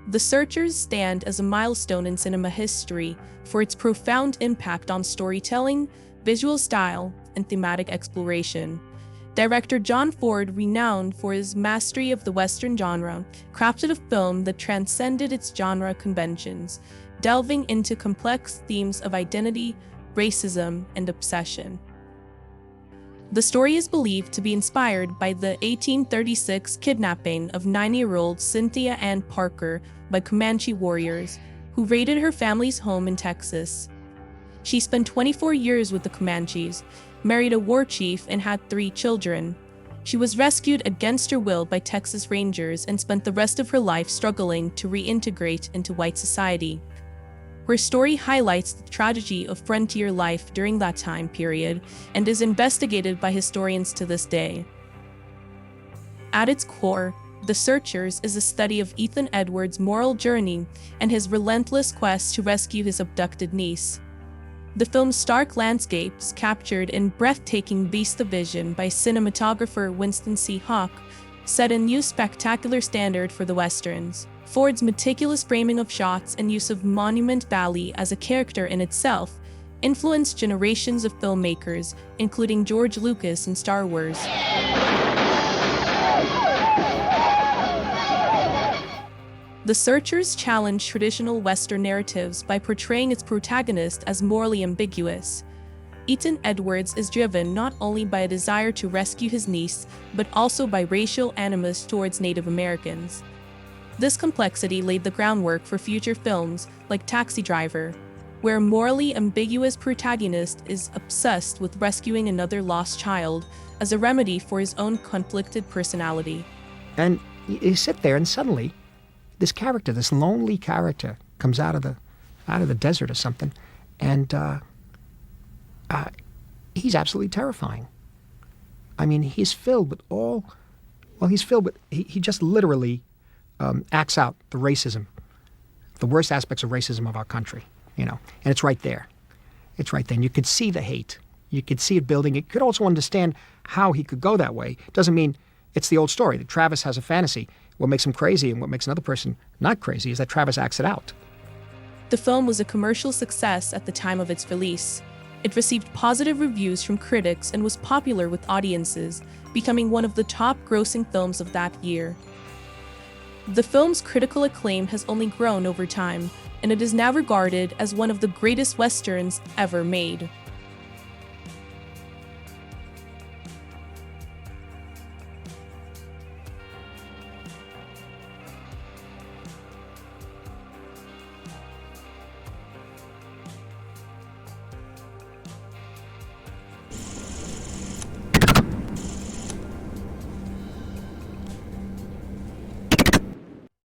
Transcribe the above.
The Searchers stand as a milestone in cinema history for its profound impact on storytelling, visual style, and thematic exploration. Director John Ford, renowned for his mastery of the Western genre, crafted a film that transcended its genre conventions, delving into complex themes of identity, racism, and obsession. The story is believed to be inspired by the 1836 kidnapping of 9-year-old Cynthia Ann Parker by Comanche warriors who raided her family's home in Texas. She spent 24 years with the Comanches, married a war chief, and had 3 children. She was rescued against her will by Texas Rangers and spent the rest of her life struggling to reintegrate into white society. Her story highlights the tragedy of frontier life during that time period and is investigated by historians to this day. At its core, The Searchers is a study of Ethan Edwards' moral journey and his relentless quest to rescue his abducted niece. The film's stark landscapes, captured in breathtaking vista vision by cinematographer Winston C. Hawk, set a new spectacular standard for the Westerns. Ford's meticulous framing of shots and use of Monument Valley as a character in itself influenced generations of filmmakers, including George Lucas and Star Wars. The Searchers challenge traditional Western narratives by portraying its protagonist as morally ambiguous. Ethan Edwards is driven not only by a desire to rescue his niece, but also by racial animus towards Native Americans. This complexity laid the groundwork for future films like Taxi Driver, where a morally ambiguous protagonist is obsessed with rescuing another lost child as a remedy for his own conflicted personality. And you sit there and suddenly this character, this lonely character, comes out of the desert or something, and he's absolutely terrifying. I mean, he just literally acts out the racism, the worst aspects of racism of our country, and it's right there. It's right there. And you could see the hate. You could see it building. You could also understand how he could go that way. Doesn't mean it's the old story that Travis has a fantasy. What makes him crazy and what makes another person not crazy is that Travis acts it out. The film was a commercial success at the time of its release. It received positive reviews from critics and was popular with audiences, becoming one of the top-grossing films of that year. The film's critical acclaim has only grown over time, and it is now regarded as one of the greatest westerns ever made.